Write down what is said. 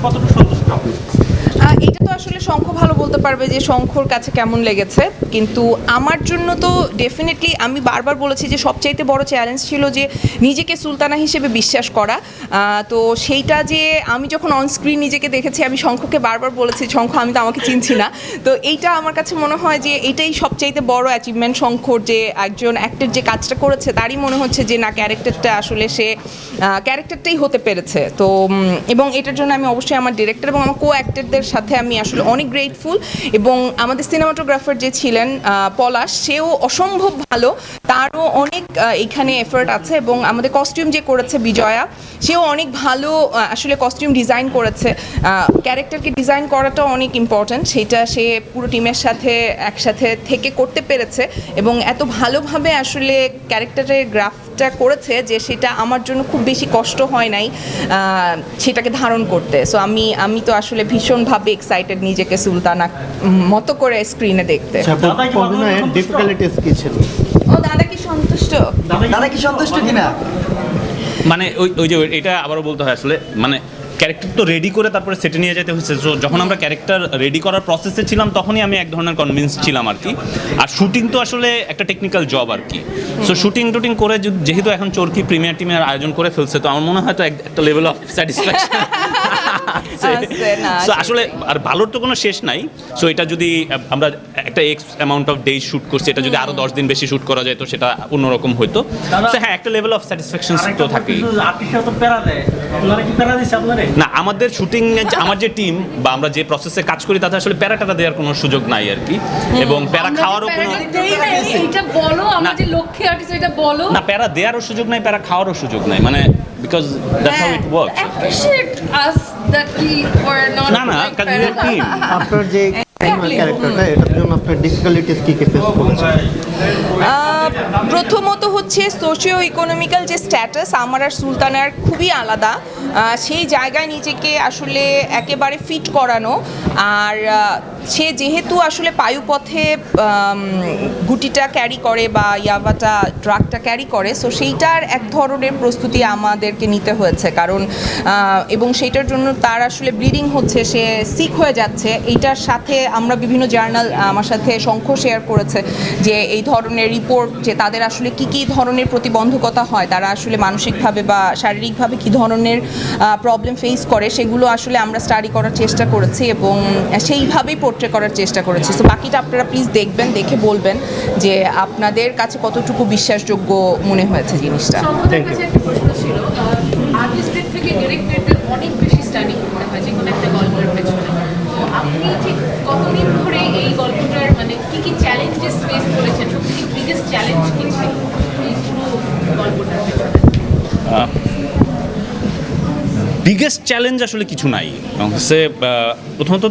কতটুকু সন্তুষ্ট? এটা তো আসলে শঙ্খ ভালো বলতে পারবে যে শঙ্খর কাছে কেমন লেগেছে, কিন্তু আমার জন্য তো ডেফিনেটলি আমি বারবার বলেছি যে সবচাইতে বড় চ্যালেঞ্জ ছিল যে নিজেকে সুলতানা হিসেবে বিশ্বাস করা। তো সেইটা যে আমি যখন অন স্ক্রিন নিজেকে দেখেছি, আমি শঙ্খকে বারবার বলেছি শঙ্খ আমি তো আমাকে চিনছি না। তো এইটা আমার কাছে মনে হয় যে এটাই সবচাইতে বড় অ্যাচিভমেন্ট শঙ্খর, যে একজন অ্যাক্টর যে কাজটা করেছে তারই মনে হচ্ছে যে না, ক্যারেক্টারটা আসলে সে ক্যারেক্টারটাই হতে পেরেছে। তো এবং এটার জন্য আমি অবশ্যই আমার ডিরেক্টর এবং আমার কো অ্যাক্টরদের সাথে আমি আসলে অনেক গ্রেটফুল। এবং আমাদের সিনেমাটোগ্রাফার যে ছিলেন পলাশ, সেও অসম্ভব ভালো, তারও অনেক এখানে এফোর্ট আছে। এবং আমাদের কস্টিউম যে করেছে বিজয়া, সেও অনেক ভালো আসলে কস্টিউম ডিজাইন করেছে। ক্যারেক্টারকে ডিজাইন করাটাও অনেক ইম্পর্ট্যান্ট, সেটা সে পুরো টিমের সাথে একসাথে থেকে করতে পেরেছে এবং এত ভালোভাবে আসলে ক্যারেক্টারের গ্রাফটা করেছে যে সেটা আমার জন্য খুব বেশি কষ্ট হয় নাই সেটাকে ধারণ করতে। সো আমি তো আসলে ভীষণভাবে এক্সাইটেড নিজেকে সুলতানা মতো করে স্ক্রিনে দেখতে। ও দাদা কি সন্তুষ্ট? দাদা কি সন্তুষ্ট কিনা? মানে ওই যে এটা আবারও বলতে হয় আসলে, মানে ক্যারেক্টার তো রেডি করে তারপরে সেটে নিয়ে যেতে হয়েছে। তো যখন আমরা ক্যারেক্টার রেডি করার প্রসেসে ছিলাম তখনই আমি এক ধরনের কনভিন্স ছিলাম আর কি। আর শুটিং তো আসলে একটা টেকনিক্যাল জব আর কি। সো শুটিং করে যেহেতু এখন চরকি প্রিমিয়ার টিমের আয়োজন করে ফেলছে, তো আমার মনে হয় তো একটা লেভেল অফ স্যাটিসফ্যাকশন সো আসলে আর ভালোর তো কোনো শেষ নাই। সো এটা যদি আমরা একটা x amount of days shoot করছি, এটা যদি আরো 10 দিন বেশি শ্যুট করা যায় তো সেটা অন্যরকম হতো। হ্যাঁ, একটা লেভেল অফ স্যাটিসফ্যাকশন তো থাকেই। না, আমাদের শুটিং আমার যে টিম বা আমরা যে প্রসেসে কাজ করি তাতে আসলে প্যারাটা দেওয়ার কোনো সুযোগ নাই আর কি। এবং প্যারা খাওয়ারও কোনো না, প্যারা দেওয়ারও সুযোগ নাই, প্যারা খাওয়ারও সুযোগ নাই, মানে because that's how it works. না না, কারণ উই আর টিম। আপনার যে ক্যারেক্টারটা, এটার জন্য আপনার ডিফিকাল্টিস কি ফেস করেছেন? প্রথমত হচ্ছে সোশিও ইকোনমিক্যাল যে স্ট্যাটাস আমার আর সুলতানার খুবই আলাদা, সেই জায়গায় নিজেকে আসলে একেবারে ফিট করানো। আর সে যেহেতু আসলে পায়ুপথে গুটিটা ক্যারি করে বা ইয়াবাটা ড্রাগটা ক্যারি করে, সো সেইটার এক ধরনের প্রস্তুতি আমাদেরকে নিতে হয়েছে। কারণ এবং সেইটার জন্য তার আসলে ব্লিডিং হচ্ছে, সে সিক হয়ে যাচ্ছে। এইটার সাথে আমরা বিভিন্ন জার্নাল আমার সাথে শঙ্খ শেয়ার করেছে যে এই ধরনের রিপোর্ট, যে তাদের আসলে কী ধরনের প্রতিবন্ধকতা হয়, তারা আসলে মানসিকভাবে বা শারীরিকভাবে কী ধরনের প্রবলেম ফেস করে, সেগুলো আসলে আমরা স্টাডি করার চেষ্টা করেছি এবং সেইভাবেই পোর্ট্রে করার চেষ্টা করেছি। সো বাকিটা আপনারা প্লিজ দেখবেন, দেখে বলবেন যে আপনাদের কাছে কতটুকু বিশ্বাসযোগ্য মনে হয়েছে জিনিসটা। অনেক বেশি স্টাডি করতে হয় যে কোনো একটা গল্পের পেছনে। তো আপনি ঠিক কতদিন ধরে এই গল্পটার মানে কি চ্যালেঞ্জেস ফেস করেছেন? সবথেকে বিগেস্ট চ্যালেঞ্জ কি ছিল এই পুরো গল্পটার পেছনে? বিগেস্ট চ্যালেঞ্জ আসলে কিছু নাই। প্রথমত